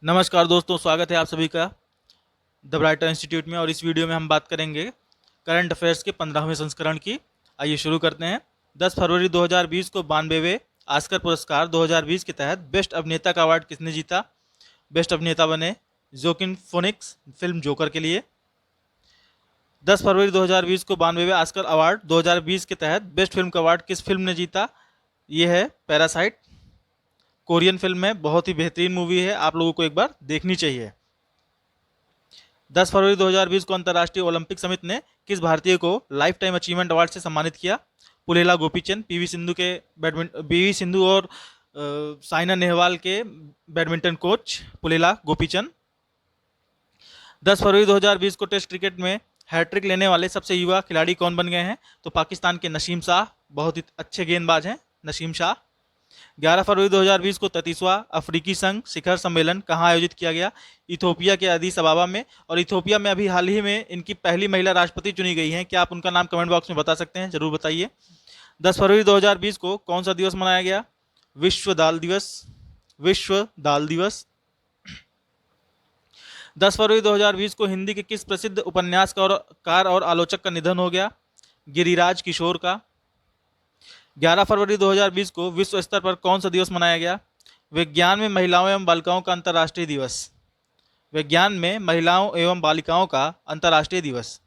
नमस्कार दोस्तों, स्वागत है आप सभी का द ब्राइटर इंस्टीट्यूट में। और इस वीडियो में हम बात करेंगे करंट अफेयर्स के 15वें संस्करण की। आइए शुरू करते हैं। 10 फरवरी 2020 को 92वें ऑस्कर पुरस्कार 2020 के तहत बेस्ट अभिनेता का अवार्ड किसने जीता? बेस्ट अभिनेता बने जोकिन फोनिक्स फिल्म जोकर के लिए। 10 फरवरी 2020 को 92वें ऑस्कर अवार्ड 2020 के तहत बेस्ट फिल्म का अवार्ड किस फिल्म ने जीता? ये है पैरासाइट। कोरियन फिल्म है, बहुत ही बेहतरीन मूवी है, आप लोगों को एक बार देखनी चाहिए। 10 फरवरी 2020 को अंतर्राष्ट्रीय ओलंपिक समिति ने किस भारतीय को लाइफ टाइम अचीवमेंट अवार्ड से सम्मानित किया? पुलेला गोपीचंद, पीवी सिंधु और साइना नेहवाल के बैडमिंटन कोच पुलेला गोपीचंद। 10 फरवरी 2020 को टेस्ट क्रिकेट में हैट्रिक लेने वाले सबसे युवा खिलाड़ी कौन बन गए हैं? तो पाकिस्तान के नसीम शाह, बहुत ही अच्छे गेंदबाज हैं नसीम शाह। 11 फरवरी 2020 को 33वां अफ्रीकी संघ शिखर सम्मेलन कहाँ आयोजित किया गया? इथोपिया के अदीस अबाबा में। और इथोपिया में अभी हाल ही में इनकी पहली महिला राष्ट्रपति चुनी गई हैं। क्या आप उनका नाम कमेंट बॉक्स में बता सकते हैं? जरूर बताइए। 10 फरवरी 2020 को कौन सा दिवस मनाया गया? विश्व दाल दिवस। विश्व दाल दिवस। 10 फरवरी 2020 को हिंदी के किस प्रसिद्ध उपन्यासकार और आलोचक का निधन हो गया? गिरिराज किशोर का। 11 फरवरी 2020 को विश्व स्तर पर कौन सा दिवस मनाया गया? विज्ञान में महिलाओं एवं बालिकाओं का अंतर्राष्ट्रीय दिवस। विज्ञान में महिलाओं एवं बालिकाओं का अंतर्राष्ट्रीय दिवस।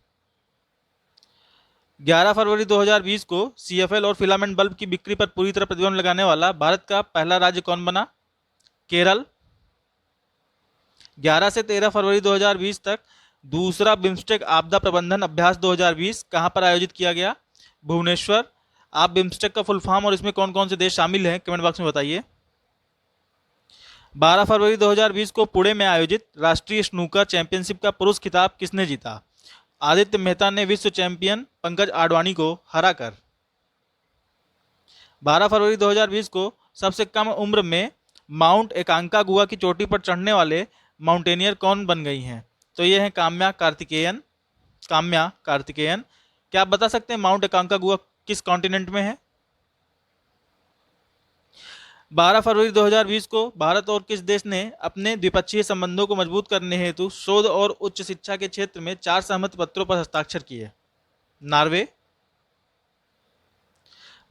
11 फरवरी 2020 को सीएफएल और फिलामेंट बल्ब की बिक्री पर पूरी तरह प्रतिबंध लगाने वाला भारत का पहला राज्य कौन बना? केरल। 11 से 13 फरवरी 2020 तक दूसरा बिम्स्टेक आपदा प्रबंधन अभ्यास 2020 कहां पर आयोजित किया गया? भुवनेश्वर। आप बिम्स्टेक का फुल फॉर्म और इसमें कौन कौन से देश शामिल हैं कमेंट बॉक्स में बताइए। 12 फरवरी 2020 को पुणे में आयोजित राष्ट्रीय स्नूकर चैंपियनशिप का पुरुष खिताब किसने जीता? आदित्य मेहता ने विश्व चैंपियन पंकज आडवाणी को हराकर। 12 फरवरी 2020 को सबसे कम उम्र में माउंट एकांकागुआ की चोटी पर चढ़ने वाले माउंटेनियर कौन बन गई हैं? तो ये हैं काम्या कार्तिकेयन। काम्या कार्तिकेयन। क्या आप बता सकते हैं माउंट एकांकागुआ किस कॉन्टिनेंट में है? 12 फरवरी 2020 को भारत और किस देश ने अपने द्विपक्षीय संबंधों को मजबूत करने हेतु शोध और उच्च शिक्षा के क्षेत्र में 4 सहमति पत्रों पर हस्ताक्षर किए? नॉर्वे।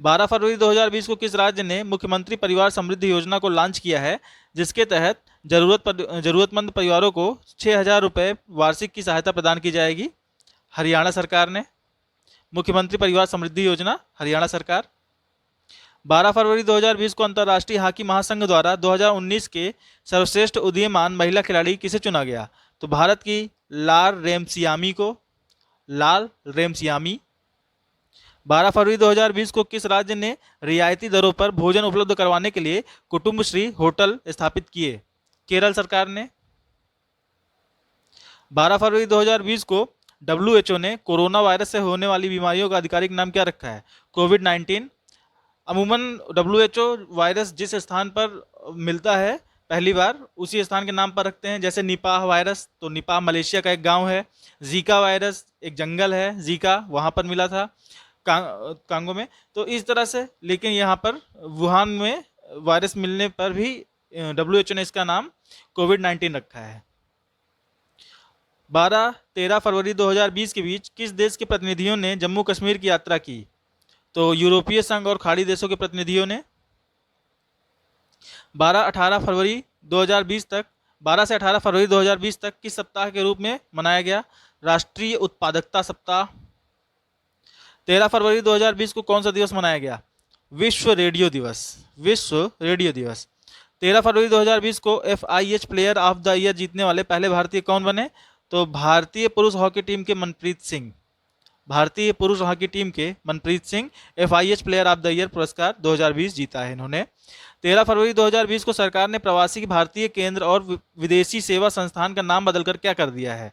12 फरवरी 2020 को किस राज्य ने मुख्यमंत्री परिवार समृद्धि योजना को लॉन्च किया है, जिसके तहत जरूरतमंद परिवारों को 6,000 रुपये वार्षिक की सहायता प्रदान की जाएगी? हरियाणा सरकार ने। मुख्यमंत्री परिवार समृद्धि योजना हरियाणा सरकार। 12 फरवरी 2020 को अंतर्राष्ट्रीय हॉकी महासंघ द्वारा 2019 के सर्वश्रेष्ठ उदीयमान महिला खिलाड़ी किसे चुना गया? तो भारत की लाल रेमसियामी को। लाल रेमसियामी। 12 फरवरी 2020 को किस राज्य ने रियायती दरों पर भोजन उपलब्ध करवाने के लिए कुटुंबश्री होटल स्थापित किए? केरल सरकार ने। 12 फरवरी 2020 को WHO ने कोरोना वायरस से होने वाली बीमारियों का आधिकारिक नाम क्या रखा है? कोविड-19। अमूमन WHO वायरस जिस स्थान पर मिलता है पहली बार उसी स्थान के नाम पर रखते हैं। जैसे निपाह वायरस, तो निपाह मलेशिया का एक गांव है। जीका वायरस एक जंगल है, जीका वहां पर मिला था कांगो में। तो इस तरह से, लेकिन यहाँ पर वुहान में वायरस मिलने पर भी WHO ने इसका नाम कोविड-19 रखा है। 12-13 फरवरी 2020 के बीच किस देश के प्रतिनिधियों ने जम्मू कश्मीर की यात्रा की? तो यूरोपीय संघ और खाड़ी देशों के प्रतिनिधियों ने। 12-18 फरवरी 2020 तक 12 से 18 फरवरी 2020 तक किस सप्ताह के रूप में मनाया गया? राष्ट्रीय उत्पादकता सप्ताह। 13 फरवरी 2020 को कौन सा दिवस मनाया गया? विश्व रेडियो दिवस। विश्व रेडियो दिवस। 13 फरवरी 2020 को FIH player of the year जीतने वाले पहले भारतीय कौन बने? तो भारतीय पुरुष हॉकी टीम के मनप्रीत सिंह। भारतीय पुरुष हॉकी टीम के Manpreet Singh FIH player of the year पुरस्कार 2020 जीता है इन्होंने। 13 फरवरी 2020 को सरकार ने प्रवासी भारतीय केंद्र और विदेशी सेवा संस्थान का नाम बदलकर क्या कर दिया है?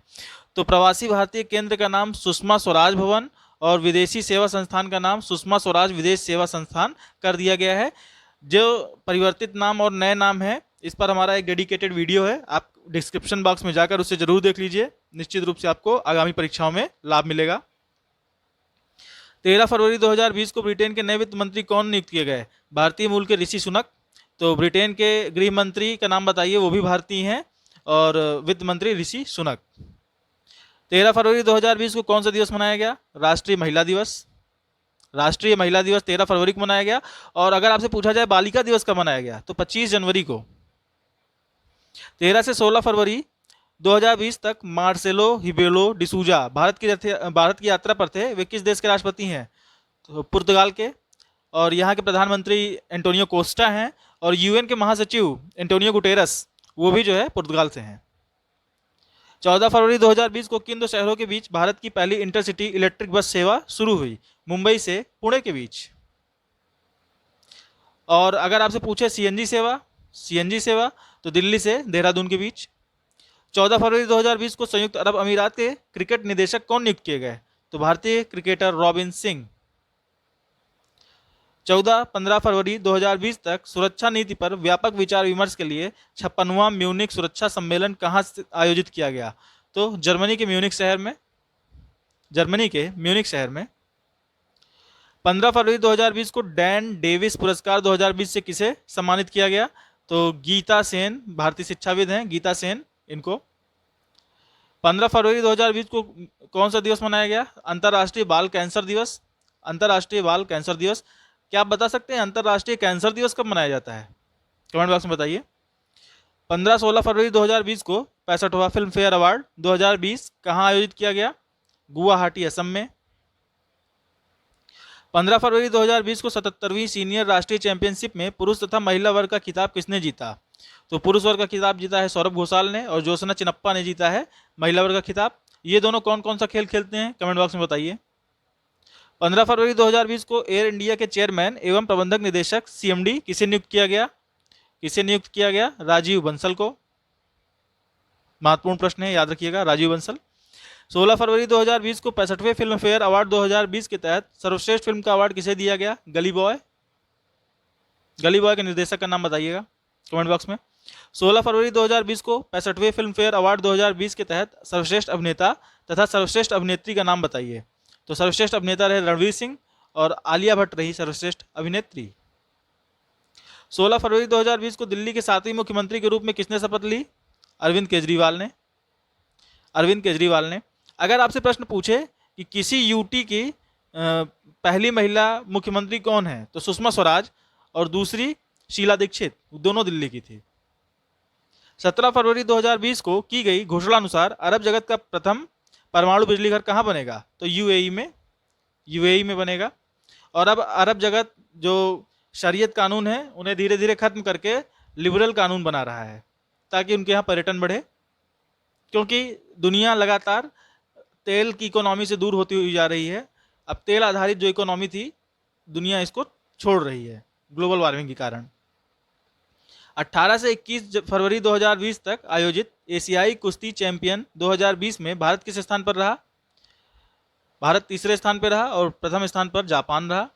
तो प्रवासी भारतीय केंद्र का नाम सुषमा स्वराज भवन और विदेशी सेवा संस्थान का नाम सुषमा स्वराज विदेश सेवा संस्थान कर दिया गया है। जो परिवर्तित नाम और नए नाम है, इस पर हमारा एक डेडिकेटेड वीडियो है, आप डिस्क्रिप्शन बॉक्स में जाकर उससे जरूर देख लीजिए। निश्चित रूप से आपको आगामी परीक्षाओं में लाभ मिलेगा। 13 फरवरी 2020 को ब्रिटेन के नए वित्त मंत्री कौन नियुक्त किए गए? भारतीय मूल के ऋषि सुनक। तो ब्रिटेन के गृह मंत्री का नाम बताइए, वो भी भारतीय हैं। और वित्त मंत्री ऋषि सुनक। 13 फरवरी 2020 को कौन सा दिवस मनाया गया? राष्ट्रीय महिला दिवस। राष्ट्रीय महिला दिवस 13 फरवरी को मनाया गया। और अगर आपसे पूछा जाए बालिका दिवस कब मनाया गया, तो 25 जनवरी को। 13 से 16 फरवरी 2020 तक मार्सेलो हिबेलो डिसूजा भारत की यात्रा पर थे। वे किस देश के राष्ट्रपति हैं? तो पुर्तगाल के। और यहाँ के प्रधानमंत्री एंटोनियो कोस्टा हैं। और यूएन के महासचिव एंटोनियो गुटेरस, वो भी जो है पुर्तगाल से हैं। 14 फरवरी 2020 को किन दो शहरों के बीच भारत की पहली इंटरसिटी इलेक्ट्रिक बस सेवा शुरू हुई? मुंबई से पुणे के बीच। और अगर आपसे पूछे सीएनजी सेवा तो दिल्ली से देहरादून के बीच। 14 फरवरी 2020 को संयुक्त अरब अमीरात के क्रिकेट निदेशक कौन नियुक्त किए गए? तो भारतीय क्रिकेटर रॉबिन सिंह। 14-15 फरवरी 2020 तक सुरक्षा नीति पर व्यापक विचार विमर्श के लिए 56वां म्यूनिख सुरक्षा सम्मेलन कहाँ आयोजित किया गया? तो जर्मनी के म्यूनिख शहर में। 15 फरवरी 2020 को डैन डेविस पुरस्कार 2020 से किसे सम्मानित किया गया? तो गीता सेन, भारतीय शिक्षाविद हैं गीता सेन इनको। 15 फरवरी 2020 को कौन सा दिवस मनाया गया? अंतर्राष्ट्रीय बाल कैंसर दिवस। अंतर्राष्ट्रीय बाल कैंसर दिवस। क्या आप बता सकते हैं अंतर्राष्ट्रीय कैंसर दिवस कब मनाया जाता है? कमेंट बॉक्स में बताइए। 15-16 फरवरी 2020 को 65वां फिल्म फेयर अवार्ड 2020 कहाँ आयोजित किया गया? गुवाहाटी, असम में। 15 फरवरी 2020 को 77वीं सीनियर राष्ट्रीय चैंपियनशिप में पुरुष तथा महिला वर्ग का खिताब किसने जीता? तो पुरुष वर्ग का खिताब जीता है सौरभ घोषाल ने, और ज्योत्सना चिनप्पा ने जीता है महिला वर्ग का खिताब। ये दोनों कौन कौन सा खेल खेलते हैं? कमेंट बॉक्स में बताइए। 15 फरवरी 2020 को एयर इंडिया के चेयरमैन एवं प्रबंधक निदेशक सीएमडी किसे नियुक्त किया गया? राजीव बंसल को। महत्वपूर्ण प्रश्न है, याद रखिएगा, राजीव बंसल। 16 फरवरी 2020 को 65वें फिल्म फेयर अवार्ड 2020 के तहत सर्वश्रेष्ठ फिल्म का अवार्ड किसे दिया गया? गली बॉय के निर्देशक का नाम बताइएगा कमेंट बॉक्स में। 16 फरवरी 2020 को 65वें फिल्म फेयर अवार्ड 2020 के तहत सर्वश्रेष्ठ अभिनेता तथा सर्वश्रेष्ठ अभिनेत्री का नाम बताइए। तो सर्वश्रेष्ठ अभिनेता रहे रणवीर सिंह और आलिया भट्ट रही सर्वश्रेष्ठ अभिनेत्री। 16 फरवरी 2020 को दिल्ली के 7वें मुख्यमंत्री के रूप में किसने शपथ ली? अरविंद केजरीवाल ने। अगर आपसे प्रश्न पूछे कि किसी यूटी की पहली महिला मुख्यमंत्री कौन है, तो सुषमा स्वराज, और दूसरी शीला दीक्षित, दोनों दिल्ली की थी। 17 फरवरी 2020 को की गई घोषणानुसार अरब जगत का प्रथम परमाणु बिजली घर कहाँ बनेगा? तो यूएई में बनेगा। और अब अरब जगत जो शरीयत कानून है उन्हें धीरे धीरे खत्म करके लिबरल कानून बना रहा है, ताकि उनके यहाँ पर्यटन बढ़े, क्योंकि दुनिया लगातार तेल की इकोनॉमी से दूर होती हुई जा रही है। अब तेल आधारित जो इकोनॉमी थी, दुनिया इसको छोड़ रही है ग्लोबल वार्मिंग के कारण। 18 से 21 फरवरी 2020 तक आयोजित एशियाई कुश्ती चैंपियन 2020 में भारत किस स्थान पर रहा? भारत तीसरे स्थान पर रहा और प्रथम स्थान पर जापान रहा।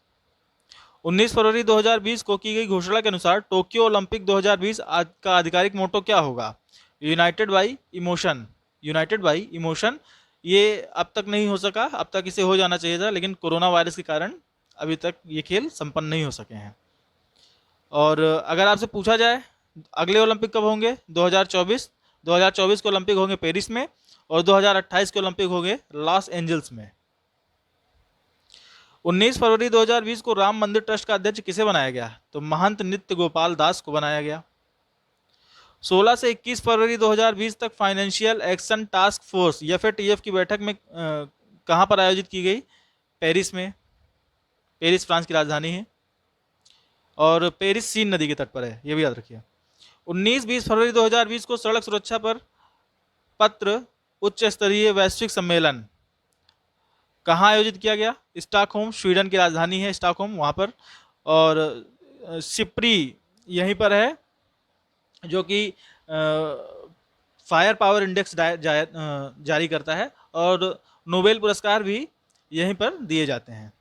19 फरवरी 2020 को की गई घोषणा के अनुसार टोक्यो ओलंपिक 2020 का आधिकारिक मोटो क्या होगा? United by emotion. ये अब तक नहीं हो सका, अब तक इसे हो जाना चाहिए था, लेकिन कोरोना वायरस के कारण अभी तक ये खेल संपन्न नहीं हो सके हैं। और अगर आपसे पूछा जाए अगले ओलंपिक कब होंगे? 2024 के ओलंपिक होंगे पेरिस में, और 2028 के ओलंपिक होंगे लॉस एंजल्स में। 19 फरवरी 2020 को राम मंदिर ट्रस्ट का अध्यक्ष किसे बनाया गया? तो महंत नित्य गोपाल दास को बनाया गया। 16 से 21 फरवरी 2020 तक financial action task force FATF की बैठक में कहां पर आयोजित की गई? पेरिस में। पेरिस फ्रांस की राजधानी है, और पेरिस सीन नदी के तट पर है, ये भी याद रखिए। 19-20 फरवरी 2020 को सड़क सुरक्षा पर पत्र उच्च स्तरीय वैश्विक सम्मेलन कहाँ आयोजित किया गया? स्टॉकहोम, स्वीडन की राजधानी है स्टॉकहोम, वहाँ पर। और सिप्री यहीं पर है, जो कि फायर पावर इंडेक्स जारी करता है, और नोबेल पुरस्कार भी यहीं पर दिए जाते हैं।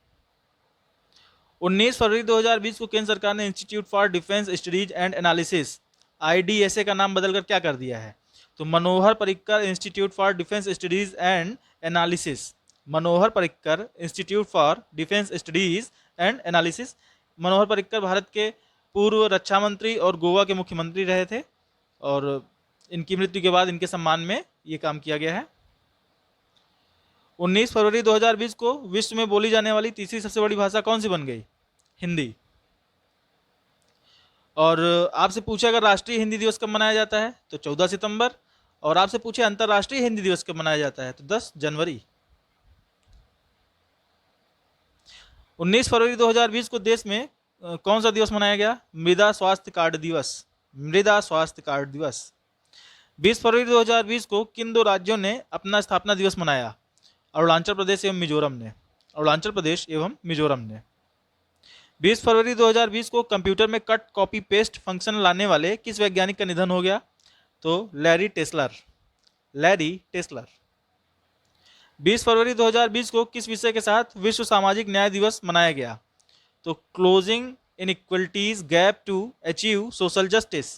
19 फरवरी 2020 को केंद्र सरकार ने institute for defence studies and analysis IDSA का नाम बदलकर क्या कर दिया है? तो Manohar Parrikar institute for defence studies and analysis. Manohar Parrikar institute for defence studies and analysis. Manohar Parrikar Bharat के पूर्व रक्षा मंत्री और गोवा के मुख्यमंत्री रहे थे, और इनकी मृत्यु के बाद इनके सम्मान में ये काम किया गया है। 19 फरवरी 2020 को विश्व में बोली जाने वाली तीसरी सबसे बड़ी भाषा कौन सी बन गई? हिंदी। और आपसे पूछे अगर राष्ट्रीय हिंदी दिवस कब मनाया जाता है तो 14 सितंबर, और आपसे पूछे अंतर्राष्ट्रीय हिंदी दिवस कब मनाया जाता है तो 10 जनवरी। 19 फरवरी 2020 को देश में कौन सा दिवस मनाया गया? मृदा स्वास्थ्य कार्ड दिवस। मृदा स्वास्थ्य कार्ड दिवस। 20 फरवरी 2020 को किन दो राज्यों ने अपना स्थापना दिवस मनाया? अरुणाचल प्रदेश एवं मिजोरम ने। अरुणाचल प्रदेश एवं मिजोरम ने। 20 फरवरी 2020 को कंप्यूटर में कट कॉपी पेस्ट फंक्शन लाने वाले किस वैज्ञानिक का निधन हो गया? तो लैरी टेस्लर। Larry Tesler. 20 फरवरी 2020 को किस विषय के साथ विश्व सामाजिक न्याय दिवस मनाया गया? तो closing inequalities gap to achieve social justice.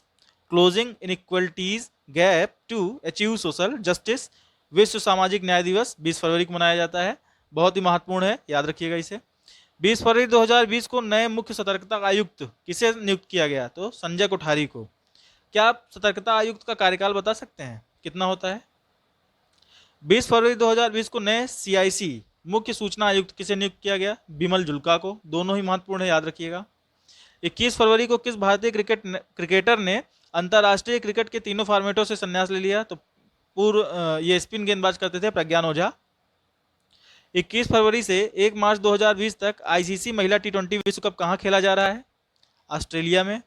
Closing inequalities gap to achieve social justice विश्व सामाजिक न्याय दिवस 20 फरवरी को मनाया जाता है। बहुत ही महत्वपूर्ण है, याद रखिएगा इसे। 20 फरवरी 2020 को नए मुख्य सतर्कता आयुक्त किसे नियुक्त किया गया? तो संजय कोठारी को। क्या आप सतर्कता आयुक्त का कार्यकाल बता सकते हैं कितना होता है? 20 फरवरी 2020 को नए CIC मुख्य सूचना आयुक्त किसे नियुक्त किया गया? बिमल जुल्का को। दोनों ही महत्वपूर्ण है, याद रखिएगा। 21 फरवरी को किस भारतीय क्रिकेटर ने अंतर्राष्ट्रीय क्रिकेट के तीनों फॉर्मेटों से संन्यास ले लिया? तो पूर्व ये स्पिन गेंदबाज करते थे प्रज्ञान ओझा। 21 फरवरी से 1 मार्च 2020 तक ICC महिला T20 विश्व कप कहाँ खेला जा रहा है? ऑस्ट्रेलिया में।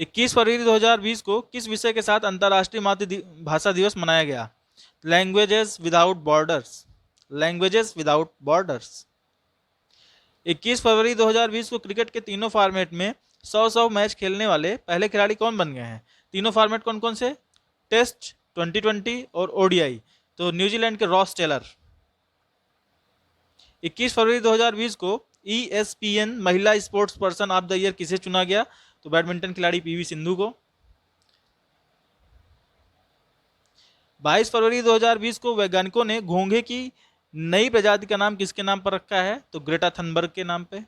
21 फरवरी 2020 को किस विषय के साथ अंतर्राष्ट्रीय मातृभाषा दिवस मनाया गया? Languages without borders. Languages without borders. 21 फरवरी 2020 को क्रिकेट के तीनों फॉर्मेट में 100 मैच खेलने वाले पहले खिलाड़ी कौन बन गए हैं? तीनों फॉर्मेट कौन कौन से? टेस्ट, T20 और ODI। तो न्यूजीलैंड के रॉस टेलर। 21 फरवरी 2020 को ESPN महिला sports person of the year किसे चुना गया? तो बैडमिंटन खिलाड़ी PV सिंधु को। 22 फरवरी 2020 को वैज्ञानिकों ने घोंघे की नई प्रजाति का नाम किसके नाम पर रखा है? तो ग्रेटा थनबर्ग के नाम पे।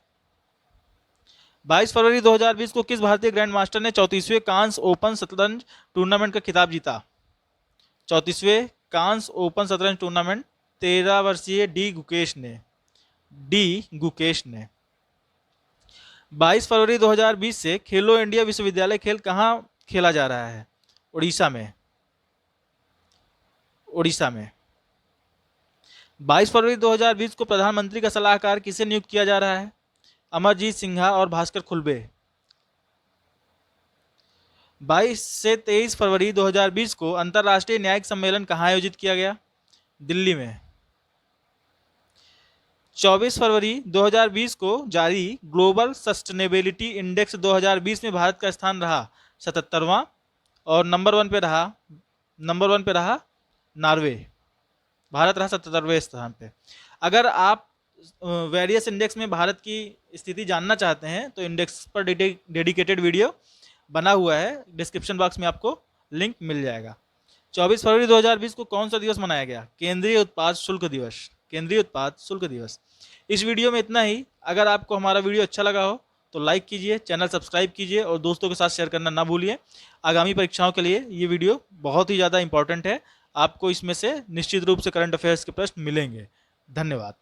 22 फरवरी 2020 को किस भारतीय ग्रैंड मास्टर ने 34वें कांस ओपन शतरंज टूर्नामेंट का खिताब जीता? 34वें कांस ओपन शतरंज टूर्नामेंट 13 वर्षीय डी गुकेश ने। 22 फरवरी 2020 से खेलो इंडिया विश्वविद्यालय खेल कहाँ खेला जा रहा है? उड़ीसा में। उड़ीसा में। 22 फरवरी 2020 को प्रधानमंत्री का सलाहकार किसे नियुक्त किया जा रहा है? अमरजीत सिन्हा और भास्कर खुलबे। 22 से 23 फरवरी 2020 को अंतर्राष्ट्रीय न्यायिक सम्मेलन कहाँ आयोजित किया गया? दिल्ली में। 24 फरवरी 2020 को जारी ग्लोबल सस्टेनेबिलिटी इंडेक्स 2020 में भारत का स्थान रहा 77वां, और नंबर वन पे रहा नॉर्वे। भारत रहा 77वें स्थान पे। अगर आप वेरियस इंडेक्स में भारत की स्थिति जानना चाहते हैं तो इंडेक्स पर डेडिकेटेड वीडियो बना हुआ है, डिस्क्रिप्शन बॉक्स में आपको लिंक मिल जाएगा। 24 फरवरी 2020 को कौन सा दिवस मनाया गया? केंद्रीय उत्पाद शुल्क दिवस। केंद्रीय उत्पाद शुल्क दिवस। इस वीडियो में इतना ही। अगर आपको हमारा वीडियो अच्छा लगा हो तो लाइक कीजिए, चैनल सब्सक्राइब कीजिए और दोस्तों के साथ शेयर करना ना भूलिए। आगामी परीक्षाओं के लिए ये वीडियो बहुत ही ज़्यादा इंपॉर्टेंट है। आपको इसमें से निश्चित रूप से करंट अफेयर्स के प्रश्न मिलेंगे। धन्यवाद।